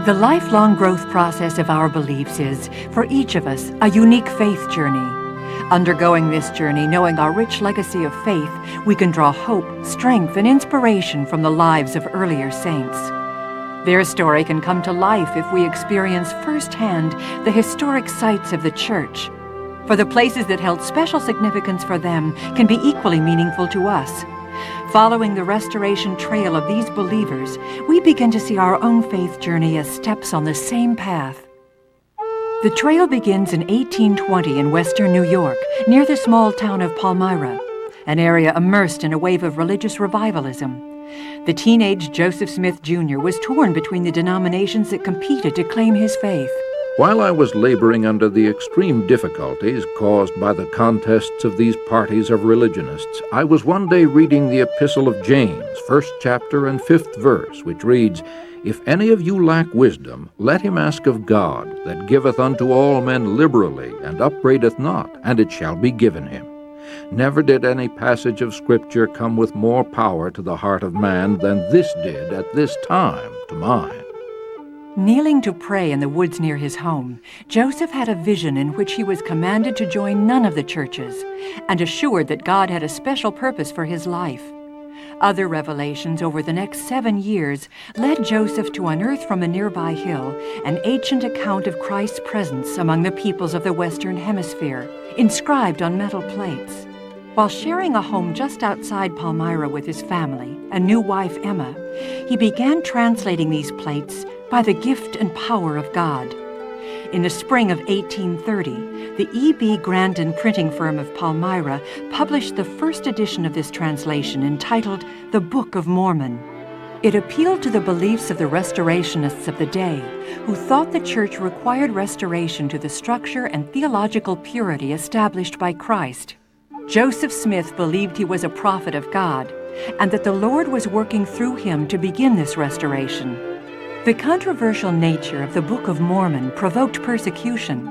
The lifelong growth process of our beliefs is, for each of us, a unique faith journey. Undergoing this journey, knowing our rich legacy of faith, we can draw hope, strength, and inspiration from the lives of earlier saints. Their story can come to life if we experience firsthand the historic sites of the Church. For the places that held special significance for them can be equally meaningful to us. Following the restoration trail of these believers, we begin to see our own faith journey as steps on the same path. The trail begins in 1820 in western New York, near the small town of Palmyra, an area immersed in a wave of religious revivalism. The teenage Joseph Smith Jr. was torn between the denominations that competed to claim his faith. While I was laboring under the extreme difficulties caused by the contests of these parties of religionists, I was one day reading the Epistle of James, 1st chapter and 5th verse, which reads, "If any of you lack wisdom, let him ask of God, that giveth unto all men liberally, and upbraideth not, and it shall be given him." Never did any passage of Scripture come with more power to the heart of man than this did at this time to mine. Kneeling to pray in the woods near his home, Joseph had a vision in which he was commanded to join none of the churches and assured that God had a special purpose for his life. Other revelations over the next 7 years led Joseph to unearth from a nearby hill an ancient account of Christ's presence among the peoples of the Western Hemisphere, inscribed on metal plates. While sharing a home just outside Palmyra with his family and new wife Emma, he began translating these plates by the gift and power of God. In the spring of 1830, the E.B. Grandin printing firm of Palmyra published the first edition of this translation entitled The Book of Mormon. It appealed to the beliefs of the restorationists of the day, who thought the church required restoration to the structure and theological purity established by Christ. Joseph Smith believed he was a prophet of God, and that the Lord was working through him to begin this restoration. The controversial nature of the Book of Mormon provoked persecution,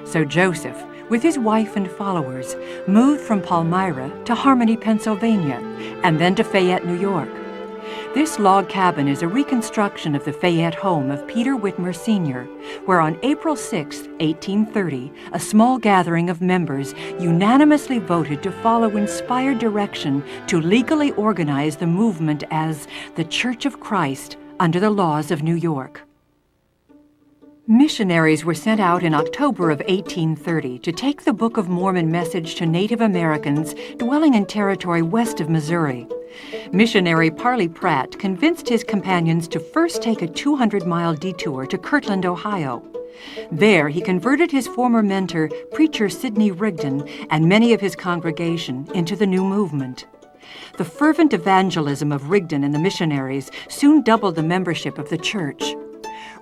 so Joseph, with his wife and followers, moved from Palmyra to Harmony, Pennsylvania, and then to Fayette, New York. This log cabin is a reconstruction of the Fayette home of Peter Whitmer Sr., where on April 6, 1830, a small gathering of members unanimously voted to follow inspired direction to legally organize the movement as the Church of Christ under the laws of New York. Missionaries were sent out in October of 1830 to take the Book of Mormon message to Native Americans dwelling in territory west of Missouri. Missionary Parley Pratt convinced his companions to first take a 200-mile detour to Kirtland, Ohio. There, he converted his former mentor, preacher Sidney Rigdon, and many of his congregation into the new movement. The fervent evangelism of Rigdon and the missionaries soon doubled the membership of the church.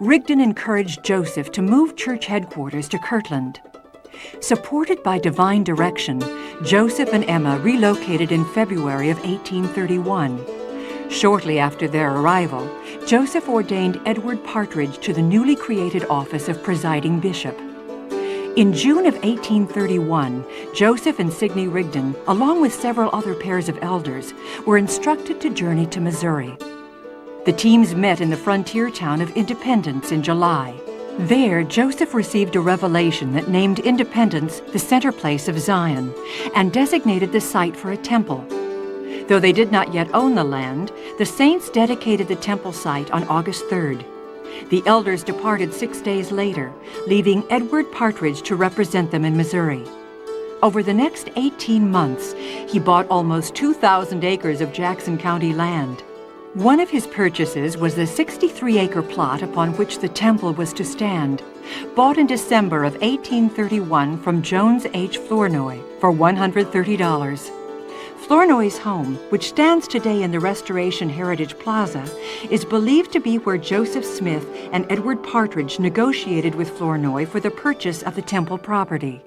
Rigdon encouraged Joseph to move church headquarters to Kirtland. Supported by divine direction, Joseph and Emma relocated in February of 1831. Shortly after their arrival, Joseph ordained Edward Partridge to the newly created office of presiding bishop. In June of 1831, Joseph and Sidney Rigdon, along with several other pairs of elders, were instructed to journey to Missouri. The teams met in the frontier town of Independence in July. There, Joseph received a revelation that named Independence the center place of Zion and designated the site for a temple. Though they did not yet own the land, the saints dedicated the temple site on August 3rd. The elders departed 6 days later, leaving Edward Partridge to represent them in Missouri. Over the next 18 months, he bought almost 2,000 acres of Jackson County land. One of his purchases was the 63-acre plot upon which the temple was to stand, bought in December of 1831 from Jones H. Flournoy for $130. Flournoy's home, which stands today in the Restoration Heritage Plaza, is believed to be where Joseph Smith and Edward Partridge negotiated with Flournoy for the purchase of the temple property.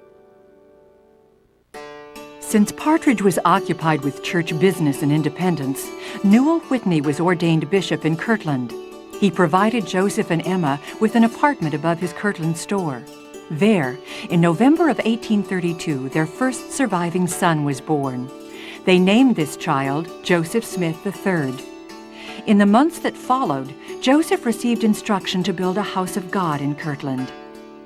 Since Partridge was occupied with church business in Independence, Newell Whitney was ordained bishop in Kirtland. He provided Joseph and Emma with an apartment above his Kirtland store. There, in November of 1832, their first surviving son was born. They named this child Joseph Smith III. In the months that followed, Joseph received instruction to build a house of God in Kirtland.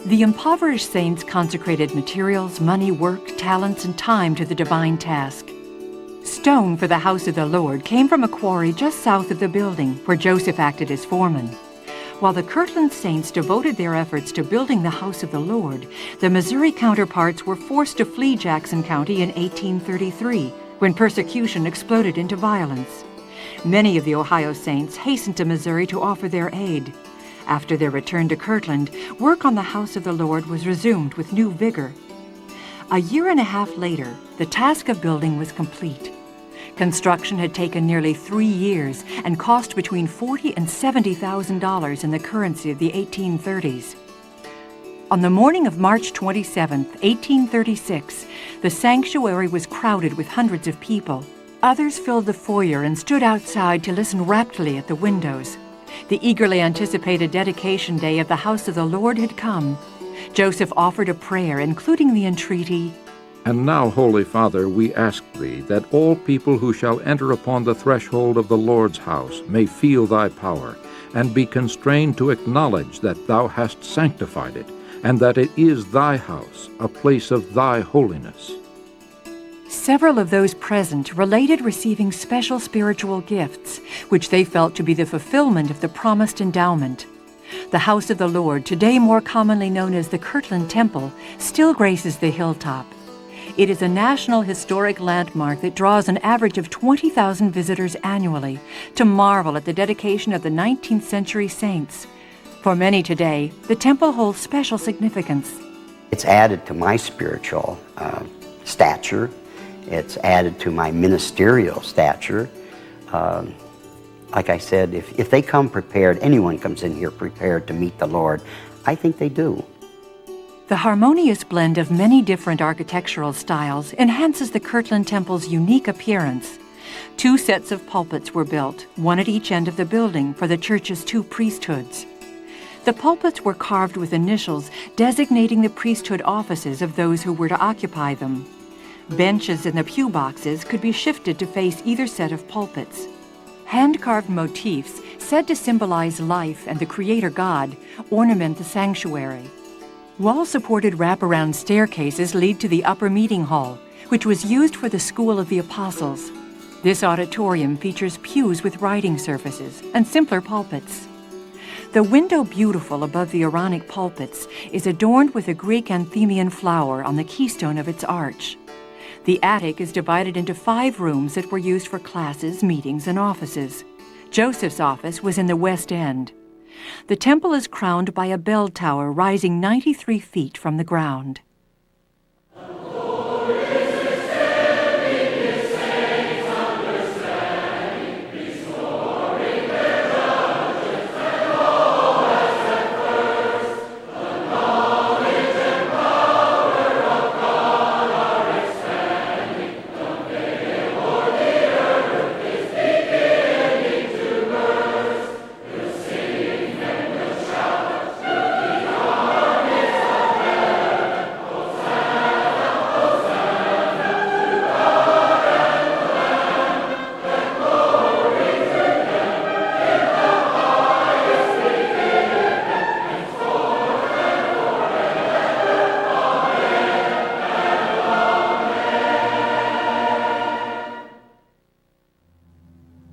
The impoverished saints consecrated materials, money, work, talents, and time to the divine task. Stone for the house of the Lord came from a quarry just south of the building, where Joseph acted as foreman. While the Kirtland saints devoted their efforts to building the house of the Lord, the Missouri counterparts were forced to flee Jackson County in 1833, when persecution exploded into violence. Many of the Ohio saints hastened to Missouri to offer their aid. After their return to Kirtland, work on the house of the Lord was resumed with new vigor. A year and a half later, the task of building was complete. Construction had taken nearly 3 years and cost between $40,000 and $70,000 in the currency of the 1830s. On the morning of March 27, 1836, the sanctuary was crowded with hundreds of people. Others filled the foyer and stood outside to listen raptly at the windows. The eagerly anticipated dedication day of the house of the Lord had come. Joseph offered a prayer, including the entreaty, And now, Holy Father, we ask thee that all people who shall enter upon the threshold of the Lord's house may feel thy power, and be constrained to acknowledge that thou hast sanctified it, and that it is thy house, a place of thy holiness. Several of those present related receiving special spiritual gifts, which they felt to be the fulfillment of the promised endowment. The house of the Lord, today more commonly known as the Kirtland Temple, still graces the hilltop. It is a National Historic Landmark that draws an average of 20,000 visitors annually to marvel at the dedication of the 19th century saints. For many today, the temple holds special significance. It's added to my spiritual stature. It's added to my ministerial stature. Like I said, if they come prepared, anyone comes in here prepared to meet the Lord, I think they do. The harmonious blend of many different architectural styles enhances the Kirtland Temple's unique appearance. 2 sets of pulpits were built, one at each end of the building, for the church's 2 priesthoods. The pulpits were carved with initials designating the priesthood offices of those who were to occupy them. Benches in the pew boxes could be shifted to face either set of pulpits. Hand-carved motifs, said to symbolize life and the Creator God, ornament the sanctuary. Wall-supported wraparound staircases lead to the upper meeting hall, which was used for the School of the Apostles. This auditorium features pews with writing surfaces and simpler pulpits. The window beautiful above the Aaronic pulpits is adorned with a Greek anthemian flower on the keystone of its arch. The attic is divided into 5 rooms that were used for classes, meetings, and offices. Joseph's office was in the west end. The temple is crowned by a bell tower rising 93 feet from the ground.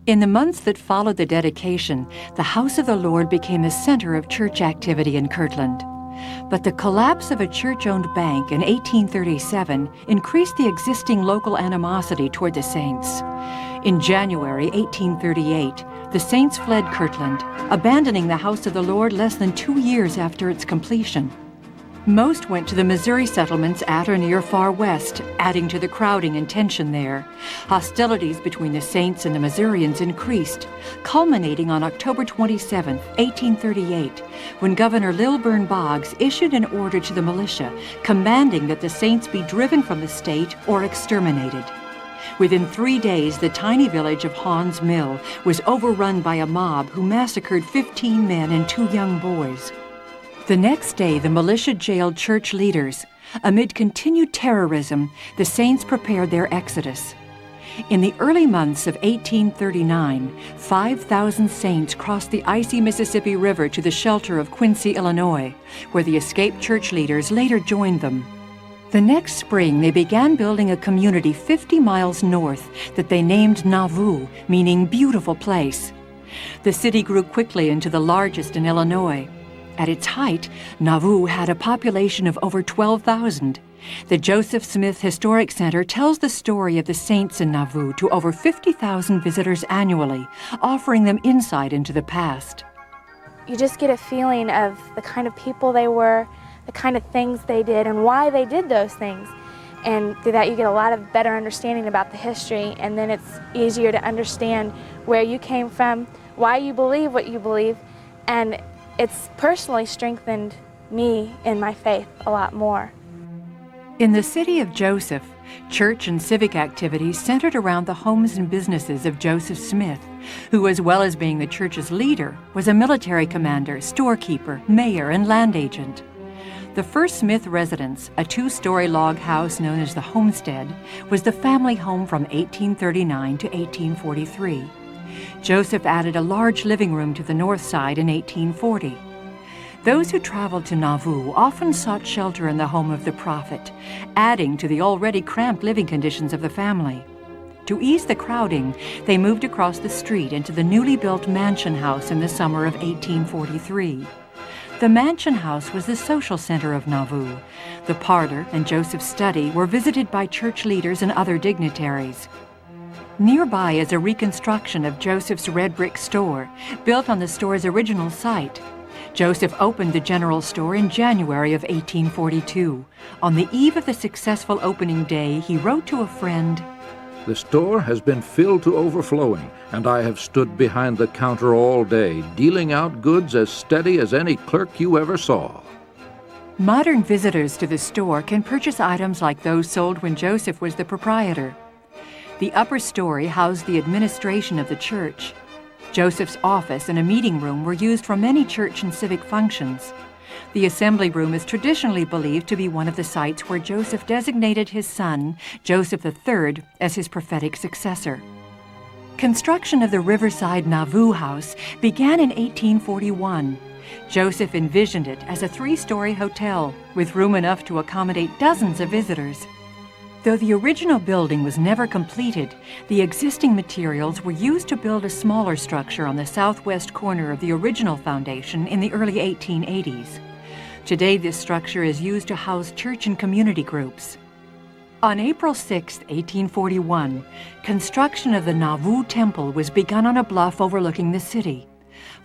In the months that followed the dedication, the house of the Lord became the center of church activity in Kirtland. But the collapse of a church-owned bank in 1837 increased the existing local animosity toward the saints. In January 1838, the saints fled Kirtland, abandoning the house of the Lord less than 2 years after its completion. Most went to the Missouri settlements at or near Far West, adding to the crowding and tension there. Hostilities between the Saints and the Missourians increased, culminating on October 27, 1838, when Governor Lilburn Boggs issued an order to the militia commanding that the Saints be driven from the state or exterminated. Within 3 days, the tiny village of Haun's Mill was overrun by a mob who massacred 15 men and 2 young boys. The next day, the militia jailed church leaders. Amid continued terrorism, the saints prepared their exodus. In the early months of 1839, 5,000 saints crossed the icy Mississippi River to the shelter of Quincy, Illinois, where the escaped church leaders later joined them. The next spring, they began building a community 50 miles north that they named Nauvoo, meaning beautiful place. The city grew quickly into the largest in Illinois. At its height, Nauvoo had a population of over 12,000. The Joseph Smith Historic Center tells the story of the saints in Nauvoo to over 50,000 visitors annually, offering them insight into the past. You just get a feeling of the kind of people they were, the kind of things they did, and why they did those things. And through that you get a lot of better understanding about the history, and then it's easier to understand where you came from, why you believe what you believe, and it's personally strengthened me in my faith a lot more. In the city of Joseph, church and civic activities centered around the homes and businesses of Joseph Smith, who, as well as being the church's leader, was a military commander, storekeeper, mayor, and land agent. The first Smith residence, a 2-story log house known as the Homestead, was the family home from 1839 to 1843. Joseph added a large living room to the north side in 1840. Those who traveled to Nauvoo often sought shelter in the home of the prophet, adding to the already cramped living conditions of the family. To ease the crowding, they moved across the street into the newly built mansion house in the summer of 1843. The mansion house was the social center of Nauvoo. The parlor and Joseph's study were visited by church leaders and other dignitaries. Nearby is a reconstruction of Joseph's red brick store, built on the store's original site. Joseph opened the general store in January of 1842. On the eve of the successful opening day, he wrote to a friend, "The store has been filled to overflowing, and I have stood behind the counter all day, dealing out goods as steady as any clerk you ever saw." Modern visitors to the store can purchase items like those sold when Joseph was the proprietor. The upper story housed the administration of the church. Joseph's office and a meeting room were used for many church and civic functions. The assembly room is traditionally believed to be one of the sites where Joseph designated his son, Joseph III, as his prophetic successor. Construction of the Riverside Nauvoo House began in 1841. Joseph envisioned it as a 3-story hotel with room enough to accommodate dozens of visitors. Though the original building was never completed, the existing materials were used to build a smaller structure on the southwest corner of the original foundation in the early 1880s. Today, this structure is used to house church and community groups. On April 6, 1841, construction of the Nauvoo Temple was begun on a bluff overlooking the city.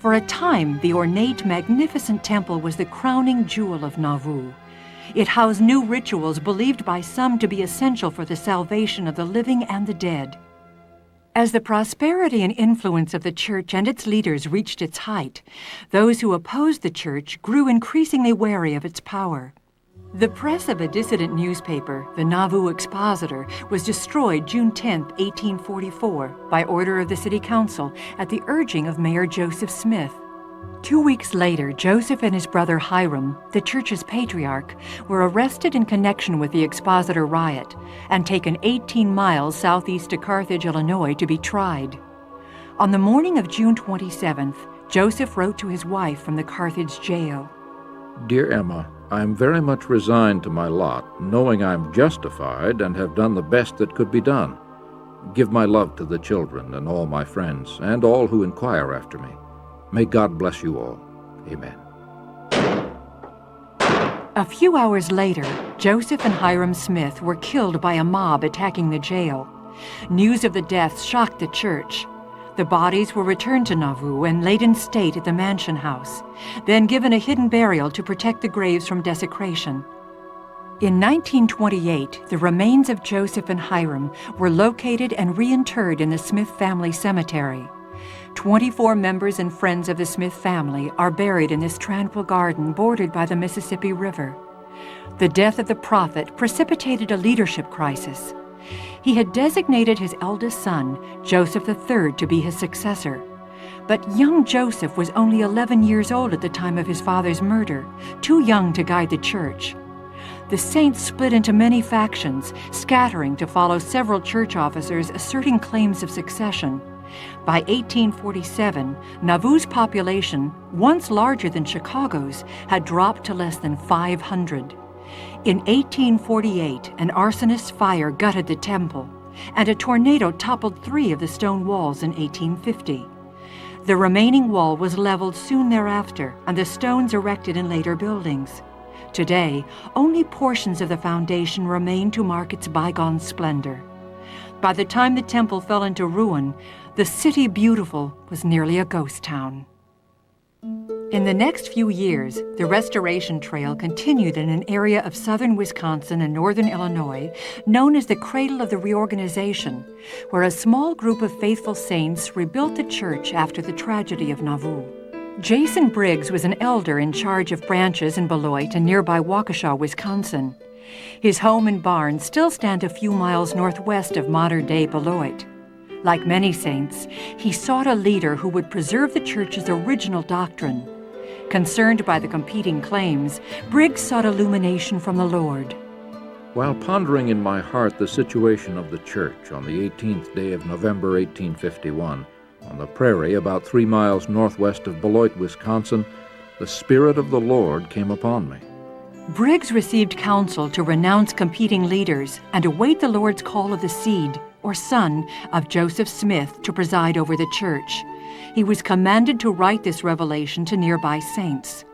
For a time, the ornate, magnificent temple was the crowning jewel of Nauvoo. It housed new rituals believed by some to be essential for the salvation of the living and the dead. As the prosperity and influence of the church and its leaders reached its height, those who opposed the church grew increasingly wary of its power. The press of a dissident newspaper, the Nauvoo Expositor, was destroyed June 10, 1844, by order of the city council at the urging of Mayor Joseph Smith. 2 weeks later, Joseph and his brother Hiram, the church's patriarch, were arrested in connection with the Expositor riot and taken 18 miles southeast to Carthage, Illinois, to be tried. On the morning of June 27th, Joseph wrote to his wife from the Carthage jail, "Dear Emma, I am very much resigned to my lot, knowing I am justified and have done the best that could be done. Give my love to the children and all my friends, and all who inquire after me. May God bless you all. Amen." A few hours later, Joseph and Hiram Smith were killed by a mob attacking the jail. News of the deaths shocked the church. The bodies were returned to Nauvoo and laid in state at the mansion house, then given a hidden burial to protect the graves from desecration. In 1928, the remains of Joseph and Hiram were located and reinterred in the Smith family cemetery. 24 members and friends of the Smith family are buried in this tranquil garden bordered by the Mississippi River. The death of the prophet precipitated a leadership crisis. He had designated his eldest son, Joseph III, to be his successor. But young Joseph was only 11 years old at the time of his father's murder, too young to guide the church. the saints split into many factions, scattering to follow several church officers asserting claims of succession. By 1847, Nauvoo's population, once larger than Chicago's, had dropped to less than 500. In 1848, an arsonist's fire gutted the temple, and a tornado toppled 3 of the stone walls in 1850. The remaining wall was leveled soon thereafter, and the stones erected in later buildings. Today, only portions of the foundation remain to mark its bygone splendor. By the time the temple fell into ruin, the City Beautiful was nearly a ghost town. In the next few years, the restoration trail continued in an area of southern Wisconsin and northern Illinois known as the Cradle of the Reorganization, where a small group of faithful saints rebuilt the church after the tragedy of Nauvoo. Jason Briggs was an elder in charge of branches in Beloit and nearby Waukesha, Wisconsin. His home and barn still stand a few miles northwest of modern-day Beloit. Like many saints, he sought a leader who would preserve the church's original doctrine. Concerned by the competing claims, Briggs sought illumination from the Lord. While pondering in my heart the situation of the church on the 18th day of November 1851, on the prairie about 3 miles northwest of Beloit, Wisconsin, the Spirit of the Lord came upon me. Briggs received counsel to renounce competing leaders and await the Lord's call of the seed, or son, of Joseph Smith to preside over the church. He was commanded to write this revelation to nearby saints.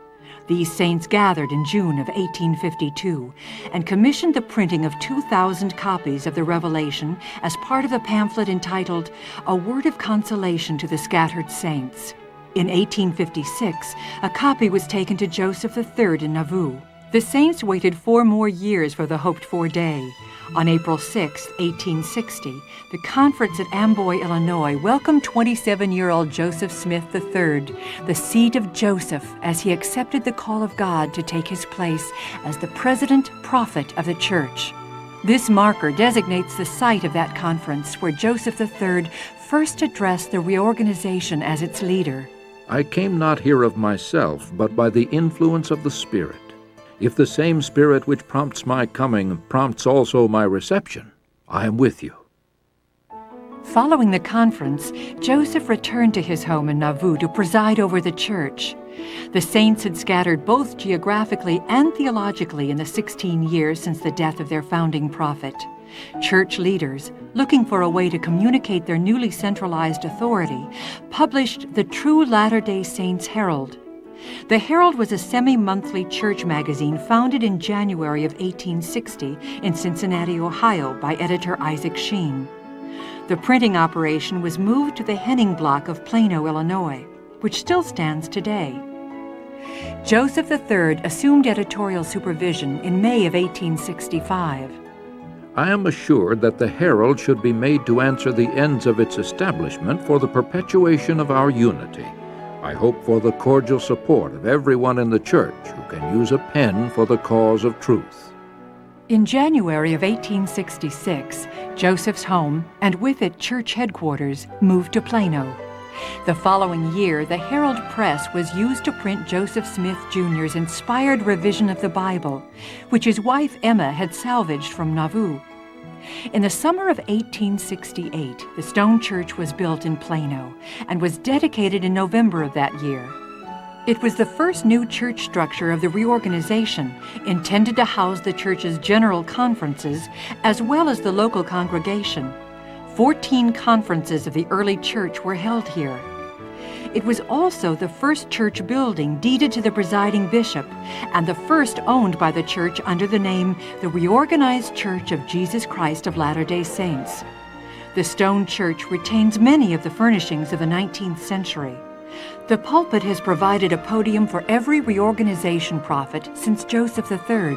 These saints gathered in June of 1852 and commissioned the printing of 2,000 copies of the Revelation as part of a pamphlet entitled A Word of Consolation to the Scattered Saints. In 1856, a copy was taken to Joseph III in Nauvoo. The saints waited 4 more years for the hoped-for day. On April 6, 1860, the conference at Amboy, Illinois, welcomed 27-year-old Joseph Smith III, the seed of Joseph, as he accepted the call of God to take his place as the president prophet of the church. This marker designates the site of that conference where Joseph III first addressed the reorganization as its leader. I came not here of myself, but by the influence of the Spirit. If the same Spirit which prompts my coming prompts also my reception, I am with you. Following the conference, Joseph returned to his home in Nauvoo to preside over the church. The saints had scattered both geographically and theologically in the 16 years since the death of their founding prophet. Church leaders, looking for a way to communicate their newly centralized authority, published the True Latter-day Saints Herald. The Herald was a semi-monthly church magazine founded in January of 1860 in Cincinnati, Ohio, by editor Isaac Sheen. The printing operation was moved to the Henning Block of Plano, Illinois, which still stands today. Joseph III assumed editorial supervision in May of 1865. I am assured that the Herald should be made to answer the ends of its establishment for the perpetuation of our unity. I hope for the cordial support of everyone in the church who can use a pen for the cause of truth. In January of 1866, Joseph's home, and with it church headquarters, moved to Plano. The following year, the Herald Press was used to print Joseph Smith Jr.'s inspired revision of the Bible, which his wife Emma had salvaged from Nauvoo. In the summer of 1868, the stone church was built in Plano and was dedicated in November of that year. It was the first new church structure of the reorganization, intended to house the church's general conferences as well as the local congregation. 14 conferences of the early church were held here. It was also the first church building deeded to the presiding bishop and the first owned by the church under the name the Reorganized Church of Jesus Christ of Latter-day Saints. The stone church retains many of the furnishings of the 19th century. The pulpit has provided a podium for every reorganization prophet since Joseph III.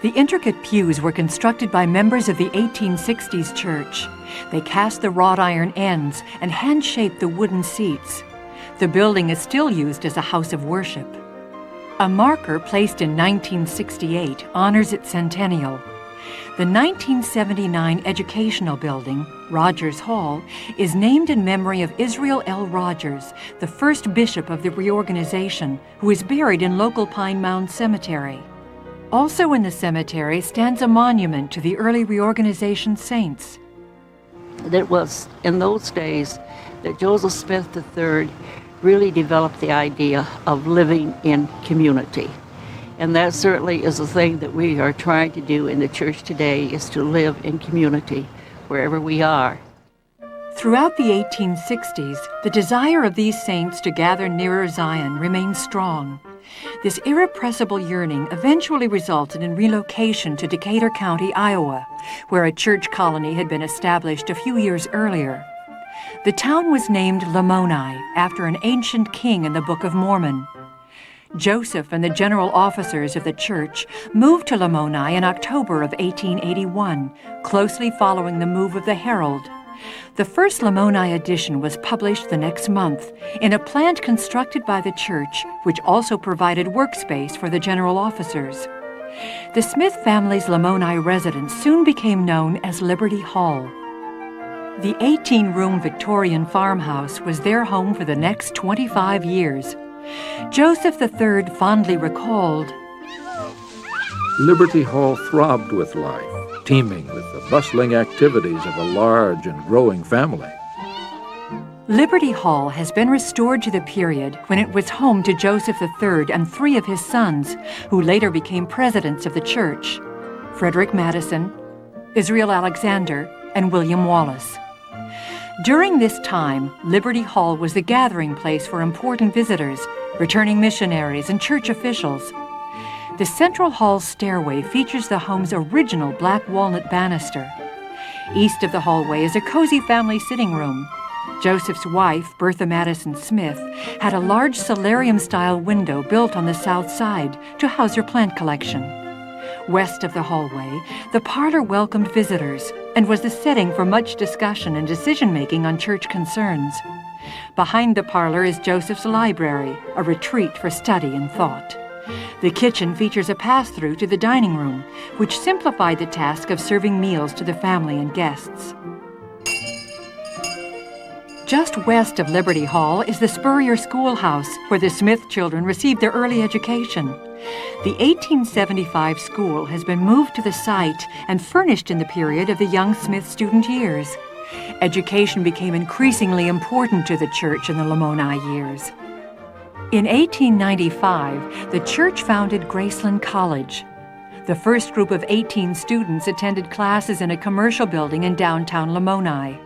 The intricate pews were constructed by members of the 1860s church. They cast the wrought iron ends and hand-shaped the wooden seats. The building is still used as a house of worship. A marker placed in 1968 honors its centennial. The 1979 educational building, Rogers Hall, is named in memory of Israel L. Rogers, the first bishop of the reorganization, who is buried in local Pine Mound Cemetery. Also in the cemetery stands a monument to the early reorganization saints. It was in those days that Joseph Smith III really developed the idea of living in community. And that certainly is a thing that we are trying to do in the church today, is to live in community wherever we are. Throughout the 1860s, the desire of these saints to gather nearer Zion remained strong. This irrepressible yearning eventually resulted in relocation to Decatur County, Iowa, where a church colony had been established a few years earlier. The town was named Lamoni after an ancient king in the Book of Mormon. Joseph and the general officers of the church moved to Lamoni in October of 1881, closely following the move of the Herald. The first Lamoni edition was published the next month in a plant constructed by the church, which also provided workspace for the general officers. The Smith family's Lamoni residence soon became known as Liberty Hall. The 18-room Victorian farmhouse was their home for the next 25 years. Joseph III fondly recalled, Liberty Hall throbbed with life, teeming with the bustling activities of a large and growing family. Liberty Hall has been restored to the period when it was home to Joseph III and 3 of his sons, who later became presidents of the church: Frederick Madison, Israel Alexander, and William Wallace. During this time, Liberty Hall was the gathering place for important visitors, returning missionaries, and church officials. The central hall's stairway features the home's original black walnut banister. East of the hallway is a cozy family sitting room. Joseph's wife, Bertha Madison Smith, had a large solarium-style window built on the south side to house her plant collection. West of the hallway, the parlor welcomed visitors and was the setting for much discussion and decision-making on church concerns. Behind the parlor is Joseph's library, a retreat for study and thought. The kitchen features a pass-through to the dining room, which simplified the task of serving meals to the family and guests. Just west of Liberty Hall is the Spurrier Schoolhouse, where the Smith children received their early education. The 1875 school has been moved to the site and furnished in the period of the young Smith student years. Education became increasingly important to the church in the Lamoni years. In 1895, the church founded Graceland College. The first group of 18 students attended classes in a commercial building in downtown Lamoni.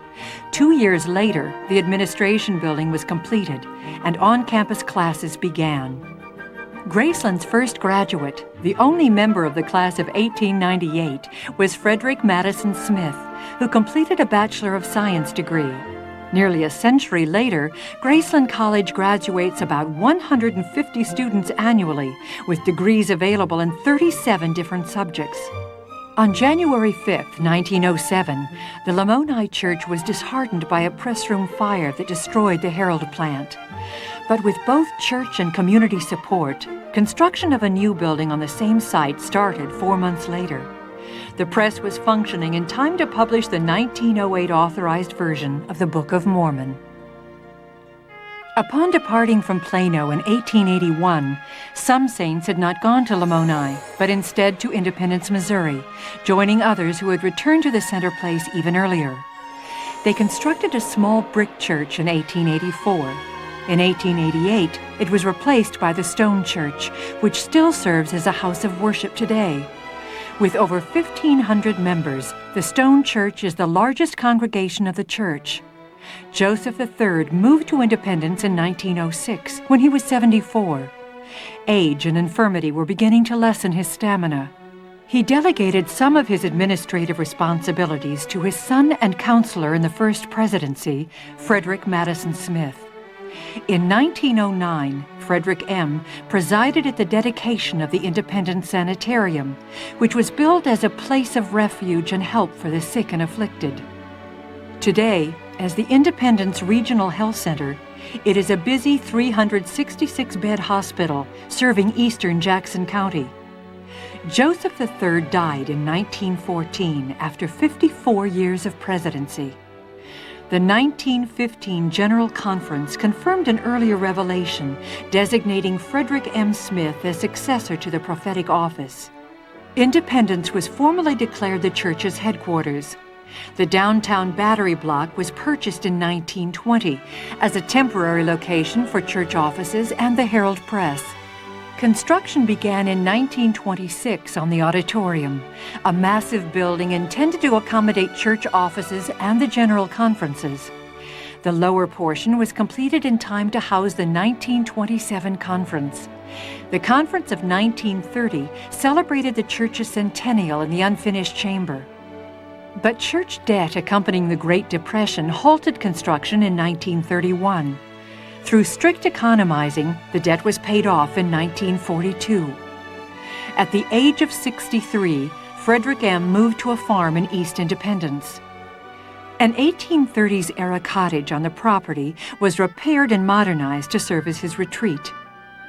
2 years later, the administration building was completed, and on-campus classes began. Graceland's first graduate, the only member of the class of 1898, was Frederick Madison Smith, who completed a Bachelor of Science degree. Nearly a century later, Graceland College graduates about 150 students annually, with degrees available in 37 different subjects. On January 5, 1907, the Lamoni Church was disheartened by a press room fire that destroyed the Herald plant. But with both church and community support, construction of a new building on the same site started 4 months later. The press was functioning in time to publish the 1908 authorized version of the Book of Mormon. Upon departing from Plano in 1881, some saints had not gone to Lamoni, but instead to Independence, Missouri, joining others who had returned to the center place even earlier. They constructed a small brick church in 1884. In 1888, it was replaced by the stone church, which still serves as a house of worship today. With over 1,500 members, the stone church is the largest congregation of the church. Joseph III moved to Independence in 1906 when he was 74. Age and infirmity were beginning to lessen his stamina. He delegated some of his administrative responsibilities to his son and counselor in the first presidency, Frederick Madison Smith. In 1909, Frederick M. presided at the dedication of the Independence Sanitarium, which was built as a place of refuge and help for the sick and afflicted. Today, as the Independence Regional Health Center, it is a busy 366-bed hospital serving eastern Jackson County. Joseph III died in 1914 after 54 years of presidency. The 1915 General Conference confirmed an earlier revelation designating Frederick M. Smith as successor to the prophetic office. Independence was formally declared the church's headquarters. The downtown Battery Block was purchased in 1920 as a temporary location for church offices and the Herald Press. Construction began in 1926 on the auditorium, a massive building intended to accommodate church offices and the general conferences. The lower portion was completed in time to house the 1927 conference. The Conference of 1930 celebrated the church's centennial in the unfinished chamber. But church debt accompanying the Great Depression halted construction in 1931. Through strict economizing, the debt was paid off in 1942. At the age of 63, Frederick M. moved to a farm in East Independence. An 1830s-era cottage on the property was repaired and modernized to serve as his retreat.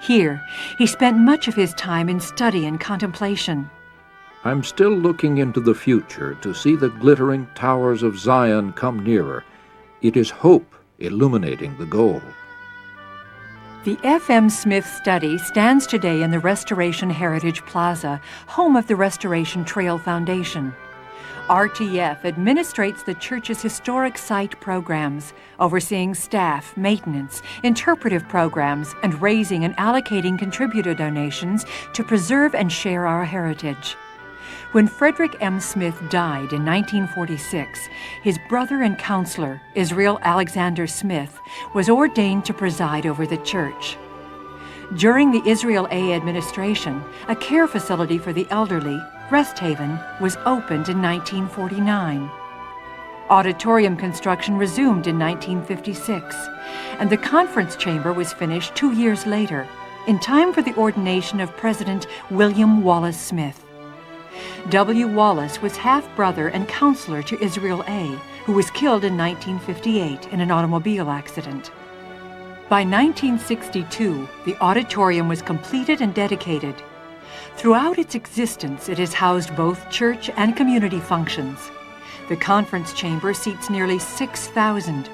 Here, he spent much of his time in study and contemplation. I'm still looking into the future to see the glittering towers of Zion come nearer. It is hope illuminating the goal. The F.M. Smith Study stands today in the Restoration Heritage Plaza, home of the Restoration Trail Foundation. RTF administrates the church's historic site programs, overseeing staff, maintenance, interpretive programs, and raising and allocating contributor donations to preserve and share our heritage. When Frederick M. Smith died in 1946, his brother and counselor, Israel Alexander Smith, was ordained to preside over the church. During the Israel A. administration, a care facility for the elderly, Rest Haven, was opened in 1949. Auditorium construction resumed in 1956, and the conference chamber was finished 2 years later, in time for the ordination of President William Wallace Smith. W. Wallace was half-brother and counselor to Israel A., who was killed in 1958 in an automobile accident. By 1962, the auditorium was completed and dedicated. Throughout its existence, it has housed both church and community functions. The conference chamber seats nearly 6,000.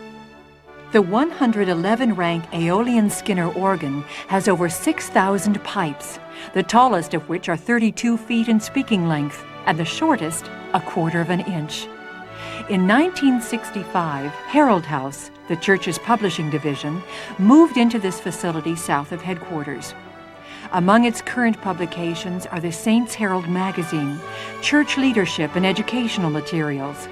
The 111-rank Aeolian Skinner organ has over 6,000 pipes, the tallest of which are 32 feet in speaking length, and the shortest, 1/4 of an inch. In 1965, Herald House, the church's publishing division, moved into this facility south of headquarters. Among its current publications are the Saints Herald magazine, church leadership and educational materials,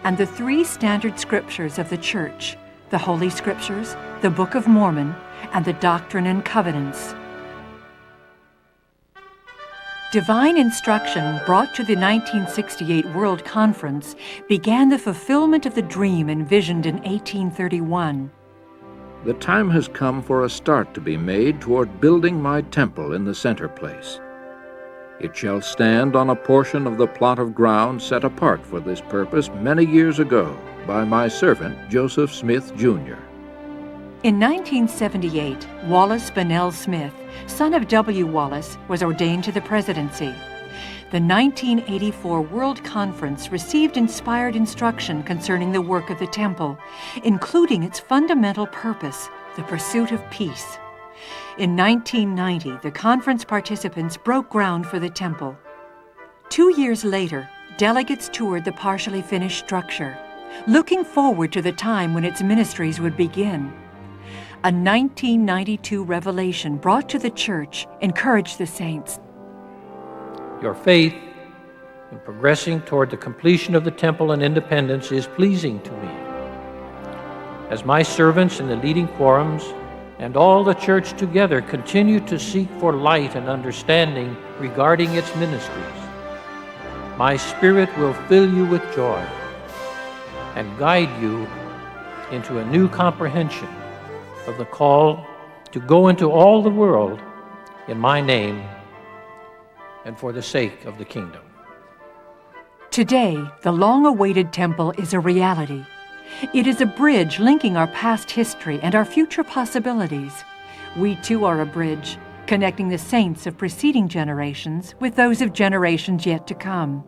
and the 3 standard scriptures of the church, the Holy Scriptures, the Book of Mormon, and the Doctrine and Covenants. Divine instruction brought to the 1968 World Conference began the fulfillment of the dream envisioned in 1831. The time has come for a start to be made toward building my temple in the center place. It shall stand on a portion of the plot of ground set apart for this purpose many years ago by my servant Joseph Smith, Jr. In 1978, Wallace Bunnell Smith, son of W. Wallace, was ordained to the presidency. The 1984 World Conference received inspired instruction concerning the work of the temple, including its fundamental purpose, the pursuit of peace. In 1990, the conference participants broke ground for the temple. 2 years later, delegates toured the partially finished structure, looking forward to the time when its ministries would begin. A 1992 revelation brought to the church encouraged the saints. Your faith in progressing toward the completion of the temple and independence is pleasing to me. As my servants in the leading quorums and all the church together continue to seek for light and understanding regarding its ministries, my spirit will fill you with joy and guide you into a new comprehension of the call to go into all the world in my name and for the sake of the kingdom. Today, the long-awaited temple is a reality. It is a bridge linking our past history and our future possibilities. We too are a bridge, connecting the saints of preceding generations with those of generations yet to come.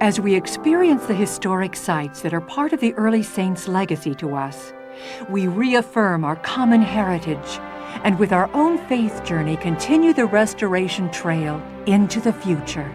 As we experience the historic sites that are part of the early saints' legacy to us, we reaffirm our common heritage, and with our own faith journey continue the restoration trail into the future.